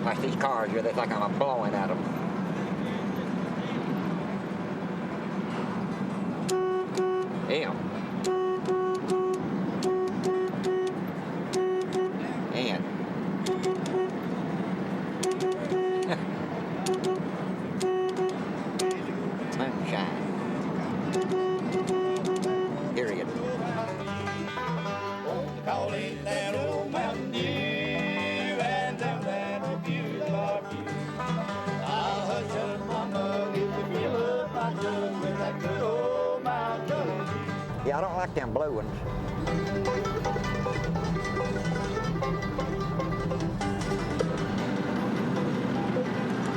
Like these cars here, they think I'm blowing at them. M. N. Moonshine. Period. Calling that old Mountain Dew and them that refuse our view. I'll hush up, mama, if you fill up my jug with that good old Mountain Dew. Yeah, I don't like them blue ones.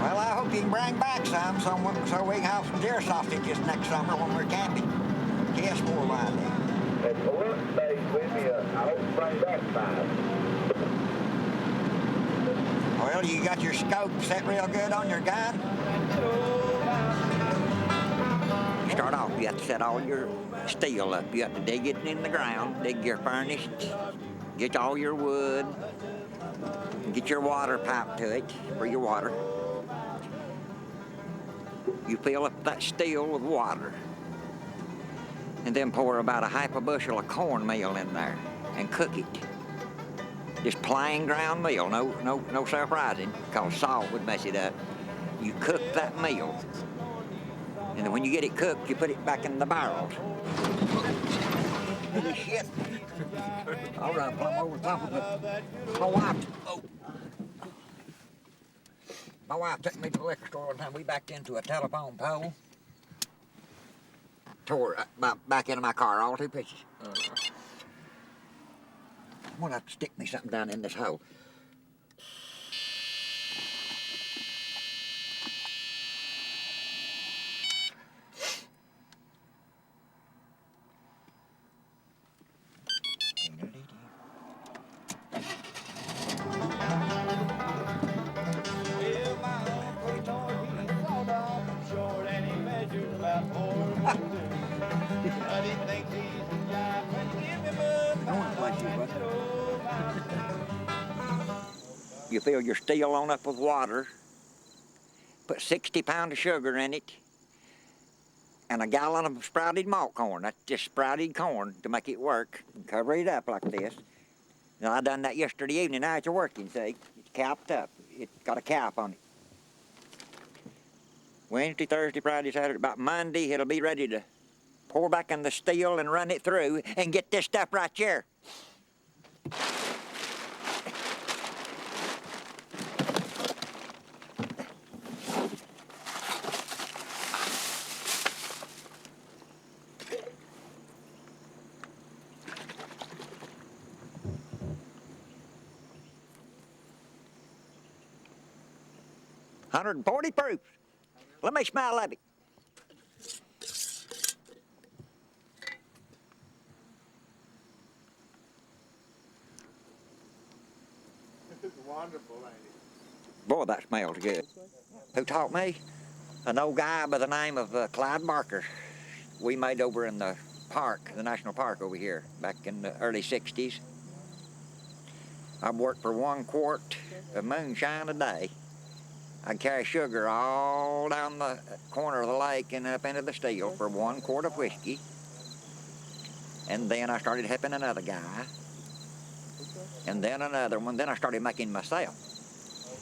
Well, I hope you can bring back some so we can have some deer sausages next summer when we're camping. Yes, more like that. If the work stays with you, I hope you bring back 5. Well, you got your scope set real good on your gun? Start off, you have to set all your steel up. You have to dig it in the ground, dig your furnace, get all your wood, get your water pipe to it for your water. You fill up that steel with water, and then pour about a half a bushel of cornmeal in there and cook it. Just plain ground meal, no self-rising, because salt would mess it up. You cook that meal, and then when you get it cooked, you put it back in the barrels. Holy shit! All right, plumb over top of it. My wife took me to the liquor store one time. We backed into a telephone pole. Tore back into my car, all 2 pieces. I'm gonna have to stick me something down in this hole. Well, my Uncle Lord, he sawed off short and he measured about 4 But he thinks he's the guy when give him You fill your steel on up with water, put 60 pounds of sugar in it, and a gallon of sprouted malt corn. That's just sprouted corn to make it work. And cover it up like this. Now, I done that yesterday evening. Now it's working, see? It's capped up. It's got a cap on it. Wednesday, Thursday, Friday, Saturday, about Monday, it'll be ready to pour back in the steel and run it through and get this stuff right here. $140 proof. Let me smell of it. It's wonderful, ain't it? Boy, that smells good. Who taught me? An old guy by the name of Clyde Barker. We made over in the park, the national park over here, back in the early 60s. I worked for 1 quart of moonshine a day. I'd carry sugar all down the corner of the lake and up into the steel for 1 quart of whiskey. And then I started helping another guy. And then another one. Then I started making myself.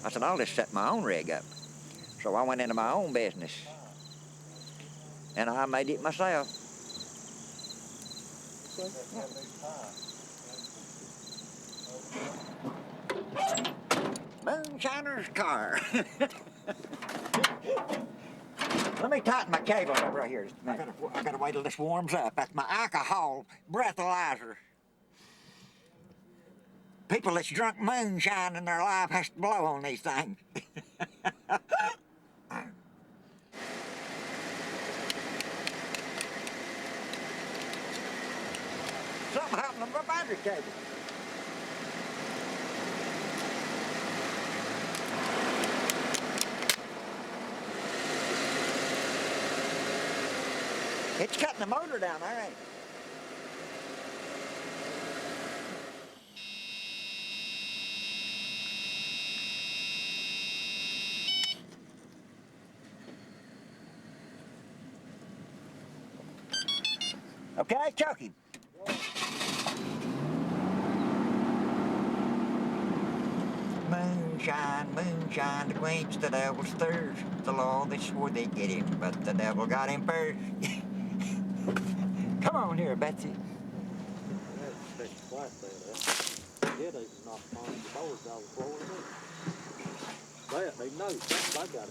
I said, I'll just set my own rig up. So I went into my own business. And I made it myself. Moonshiner's car. Let me tighten my cable up right here just a minute. I gotta wait till this warms up. That's my alcohol breathalyzer. People that's drunk moonshine in their life has to blow on these things. Something happened to my battery cable. It's cutting the motor down there, ain't it? Okay, chuck him. Moonshine, moonshine, to quench the devil's thirst. The law they swore they'd get him, but the devil got him first. Come on here, Betsy.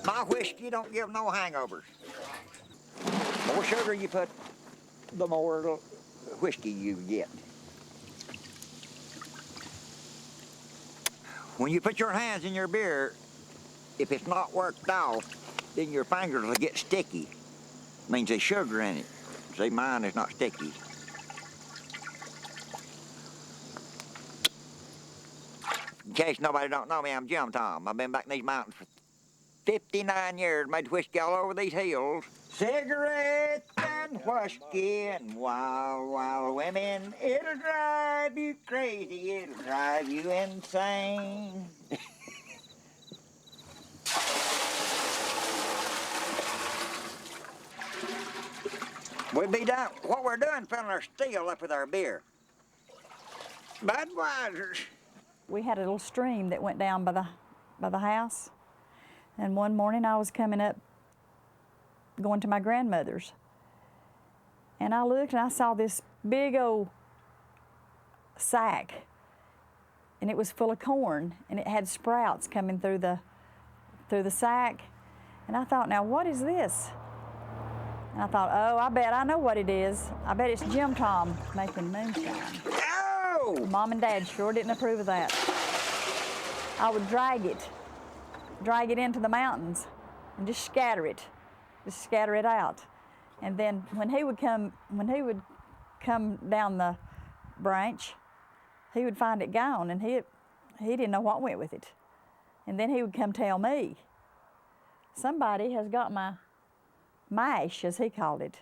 My whiskey don't give no hangovers. The more sugar you put, the more whiskey you get. When you put your hands in your beer, if it's not worked off, then your fingers will get sticky. Means there's sugar in it. See, mine is not sticky. In case nobody don't know me, I'm Jim Tom. I've been back in these mountains for 59 years, made whiskey all over these hills. Cigarettes and whiskey and wild, wild women. It'll drive you crazy, it'll drive you insane. We'd be down, what we're doing, filling our steel up with our beer. Budweiser's. We had a little stream that went down by the house, and one morning I was coming up, going to my grandmother's, and I looked and I saw this big old sack, and it was full of corn, and it had sprouts coming through the sack, and I thought, now what is this? And I thought, oh, I bet I know what it is. I bet it's Jim Tom making moonshine. No! Mom and Dad sure didn't approve of that. I would drag it into the mountains and just scatter it out. And then when he would come down the branch, he would find it gone, and he didn't know what went with it. And then he would come tell me, somebody has got my mash, as he called it.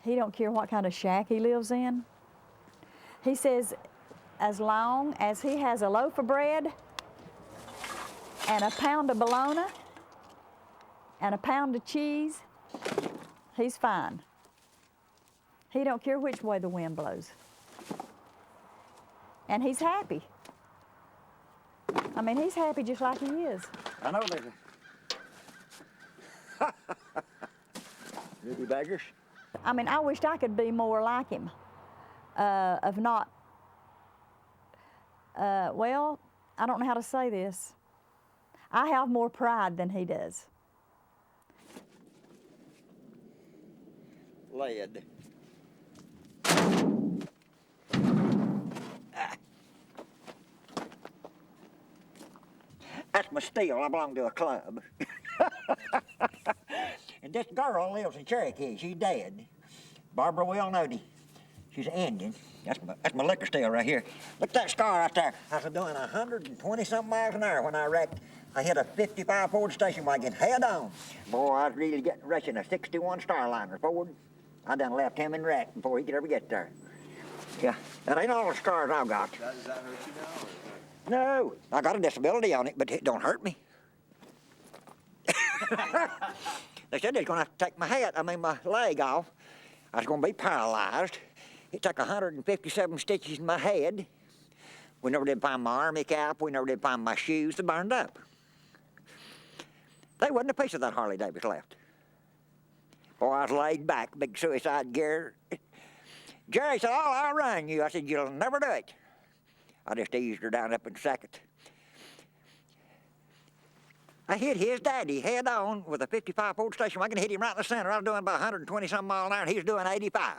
He don't care what kind of shack he lives in. He says, as long as he has a loaf of bread and a pound of bologna and a pound of cheese, he's fine. He don't care which way the wind blows. And he's happy. I mean, he's happy just like he is. I know there's a... Ruby beggars. I mean, I wished I could be more like him, of not, well, I don't know how to say this. I have more pride than he does. Lead. That's my steel. I belong to a club. And this girl lives in Cherokee. She's dead. Barbara Wilnody. She's an Indian. That's my liquor steel right here. Look at that scar right there. I was doing 120-something miles an hour when I wrecked. I hit a 55 Ford station wagon head on. Boy, I was really getting rushing a 61 Starliner Ford. I done left him in wreck before he could ever get there. Yeah, that ain't all the scars I've got. Does that hurt you now? No, I got a disability on it, but it don't hurt me. They said they was gonna have to take my leg off. I was gonna be paralyzed. It took 157 stitches in my head. We never did find my army cap. We never did find my shoes. They burned up. There wasn't a piece of that Harley Davidson left. Boy, I was laid back, big suicide gear. Jerry said, oh, I'll run you. I said, you'll never do it. I just eased her down up in second. I hit his daddy head on with a 55 Ford station wagon. Hit him right in the center. I was doing about 120-something miles an hour, and he was doing 85.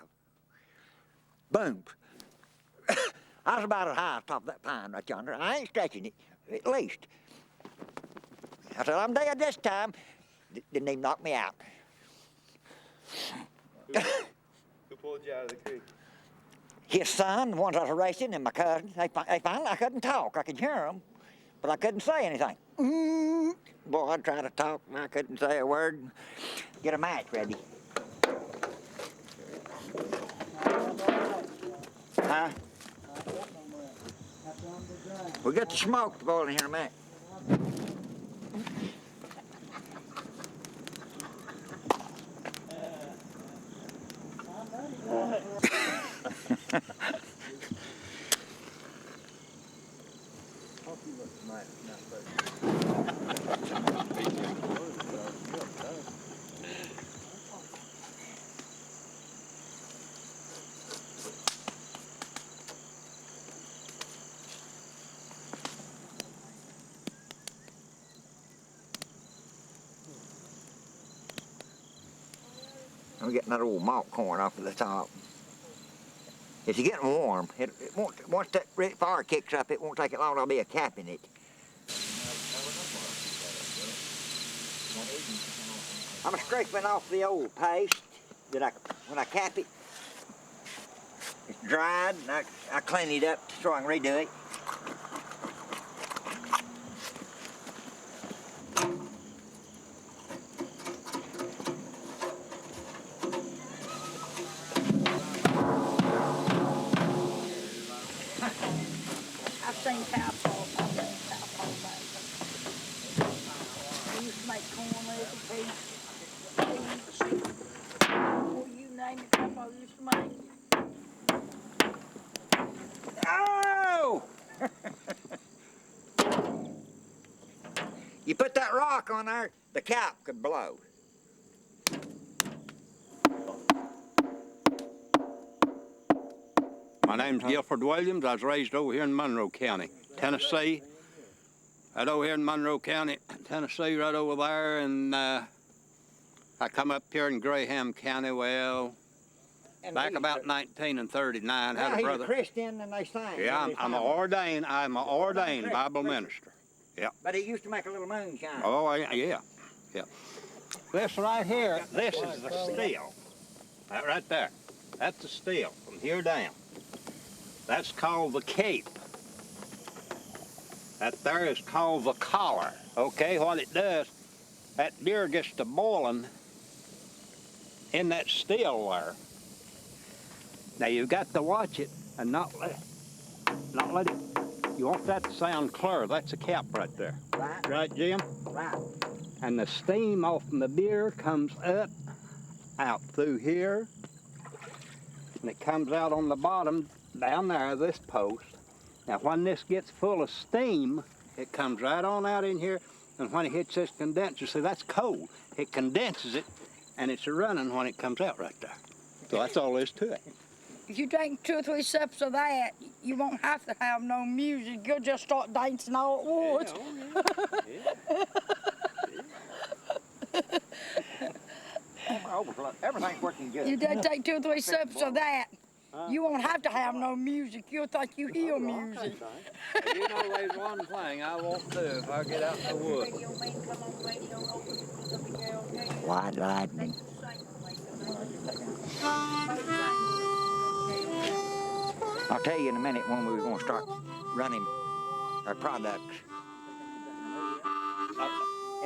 Boom. I was about as high as top of that pine right yonder. I ain't stretching it, at least. I said, I'm dead this time. Didn't even knock me out. Who pulled you out of the creek? His son, the ones I was racing, and my cousin, they finally, I couldn't talk. I could hear them, but I couldn't say anything. Boy, I'd try to talk, and I couldn't say a word. Get a match ready. Huh? We got the smoke to boil in here in a minute. I'm getting that old malt corn off of the top. It's getting warm. It won't, once that fire kicks up, it won't take it long. There'll be a cap in it. I'm scraping off the old paste that when I cap it. It's dried, and I clean it up so I can redo it. I've seen cowpaw back. We used to make corn legs and peas. Well, you name it, cowpaw used to make. Oh! You put that rock on there, the cap could blow. My name's Guilford Williams. I was raised over here in Monroe County, Tennessee. Right over here in Monroe County, Tennessee, right over there. And I come up here in Graham County, well, back about 1939. Had a He's brother. a Christian and they sang. Yeah, I'm an ordained Bible minister. Yeah. But he used to make a little moonshine. Oh, yeah. This right here, this is the still. That right there, that's the still from here down. That's called the cape. That there is called the collar. Okay, what it does, that beer gets to boiling in that still there. Now you've got to watch it and not let it. You want that to sound clear. That's a cap right there. Right. Right, Jim? Right. And the steam off from the beer comes up, out through here, and it comes out on the bottom down there, this post. Now when this gets full of steam, it comes right on out in here, and when it hits this condenser, see that's cold. It condenses it, and it's running when it comes out right there. So that's all there is to it. If you drink 2 or 3 sips of that, you won't have to have no music. You'll just start dancing all at once. Everything's working good. You did take 2 or 3 sips of that. You won't have to have no music. You'll think you hear music. You know, there's one thing I won't do if I get out in the woods. Wide lightning. I'll tell you in a minute when we were going to start running our products.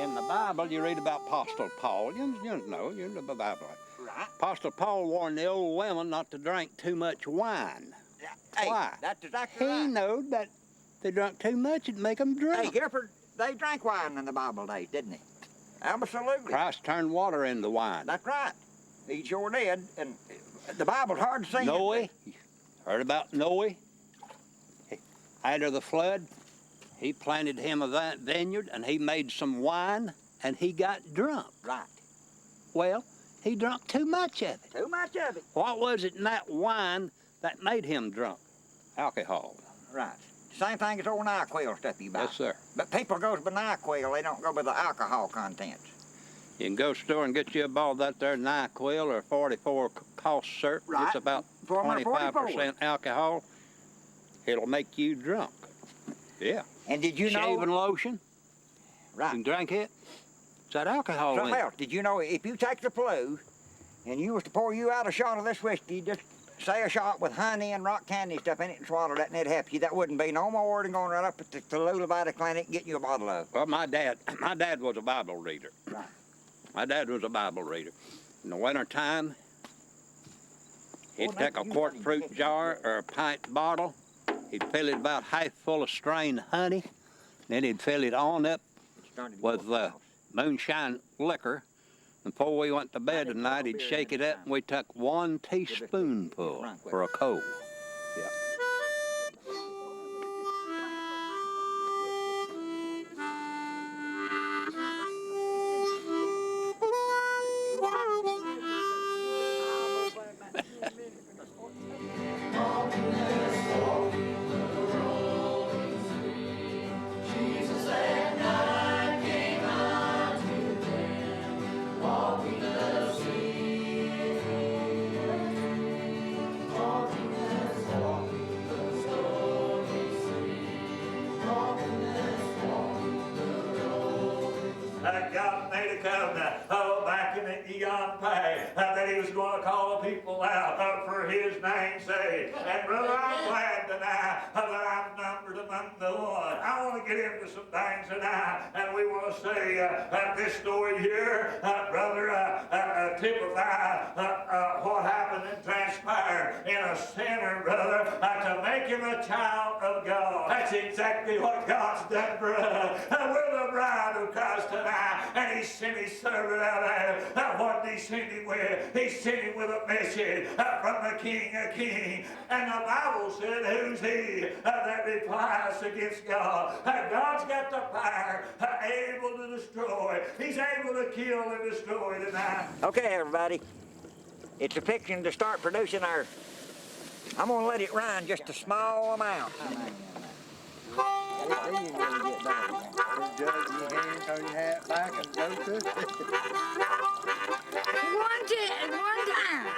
In the Bible, you read about Apostle Paul. You know the Bible. Right. Apostle Paul warned the old women not to drink too much wine. Hey, Why? that's exactly right. He knowed that if they drank too much, it'd make them drunk. Hey, Gifford, they drank wine in the Bible days, didn't they? Absolutely. Christ turned water into wine. That's right. He sure did. And the Bible's hard to see. Noah, heard about Noah? After the flood, he planted him a vineyard, and he made some wine, and he got drunk. Right. Well, he drank too much of it. Too much of it. What was it in that wine that made him drunk? Alcohol. Right. Same thing as old NyQuil stuff you buy. Yes, sir. But people goes by NyQuil, they don't go by the alcohol contents. You can go to the store and get you a bottle of that there NyQuil or 44 cough syrup. Right. It's about Formula 44. 25% alcohol. It'll make you drunk. Yeah. And did you know? Shaving lotion. You Right. can drink it. It's that alcohol in Something it. else. Did you know if you take the flu and you was to pour you out a shot of this whiskey, just say a shot with honey and rock candy stuff in it and swallow that and it'd help you. That wouldn't be no more than going right up at the Tallulah Valley Clinic and getting you a bottle of. Well, my dad was a Bible reader. Right. My dad was a Bible reader. In the wintertime, he'd Well, take a you quart funny. fruit jar or a pint bottle. He'd fill it about half full of strained honey. Then he'd fill it on up with moonshine liquor. Before we went to bed tonight, he'd shake it up, and we took 1 teaspoonful for a cold. Yep. God made a covenant back in the eon past that he was going to call the people out for his name's sake. And brother, I'm glad tonight that I'm numbered among the one. I want to get into some things tonight, and we want to say that this story here, brother, typifies what happened and transpired in a sinner, brother, to make him a child of God. That's exactly what God's done for us. We're the bride of Christ tonight, and he sent his servant out there. What did he send him with? He sent him with a message from the King of Kings. And the Bible said, who's he that replies against God? God's got the power, able to destroy. He's able to kill and destroy tonight. Okay, everybody. It's a fixing to start producing our... I'm going to let it run just a small amount. One time.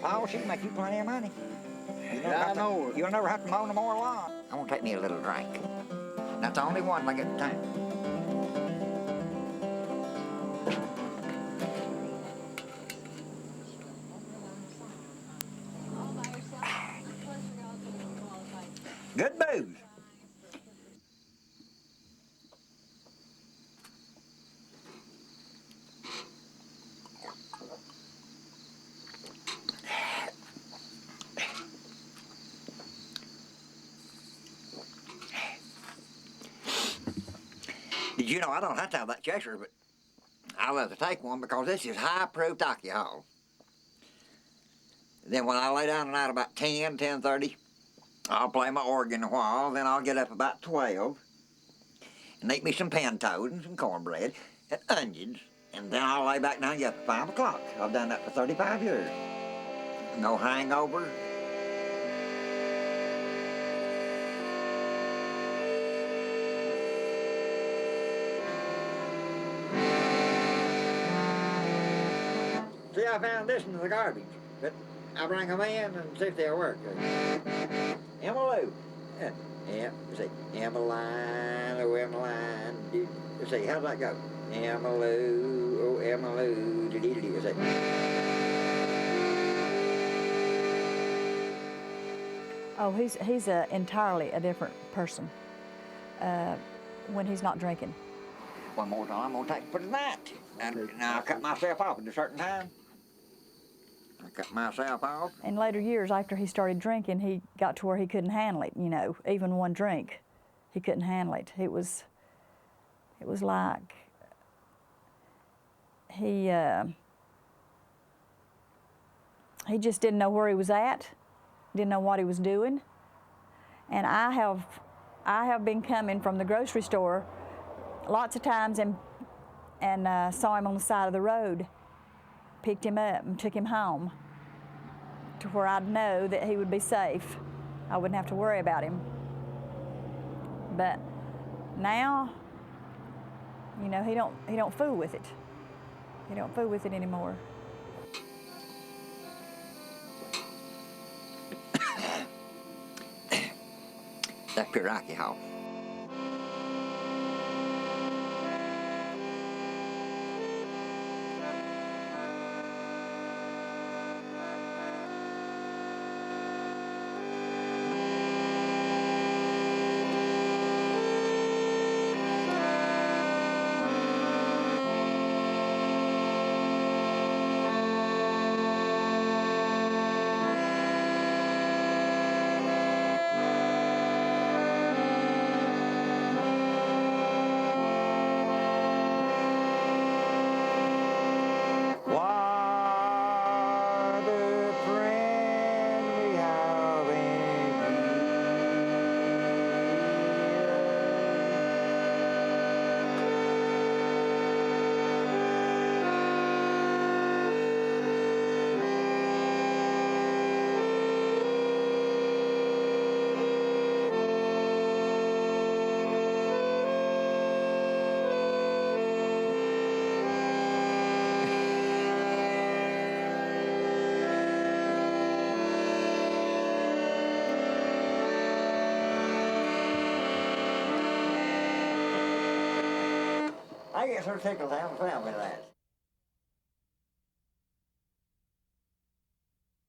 Oh, she'll make you plenty of money. Yeah, I know. You'll never have to mow no more lawn. I'm gonna take me a little drink. That's the only one I get the time. Good booze. Did you know I don't have to have that Cheshire, but I love to take one because this is high-proof alcohol. Then when I lay down tonight about 10:30, I'll play my organ a while, then I'll get up about 12 and eat me some pintos and some cornbread and onions, and then I'll lay back down and get up at 5 o'clock. I've done that for 35 years. No hangover. See, I found this in the garbage, but I bring them in and see if they'll work. Emmalou. Yeah, see, Emmeline, oh Emmeline. See, how's that go? Emmalou, oh Emmalou, dee-dee-dee, see. Oh, he's entirely a different person when he's not drinking. One more time, I'm gonna take it for tonight. And now I cut myself off at a certain time. I cut myself off. In later years, after he started drinking, he got to where he couldn't handle it, you know, even one drink. He couldn't handle it. It was like he just didn't know where he was at, didn't know what he was doing. And I have been coming from the grocery store lots of times and saw him on the side of the road, picked him up and took him home to where I'd know that he would be safe. I wouldn't have to worry about him. But now, you know, he don't fool with it. He don't fool with it anymore. That's pure alcohol. I get so tickled to have a family that.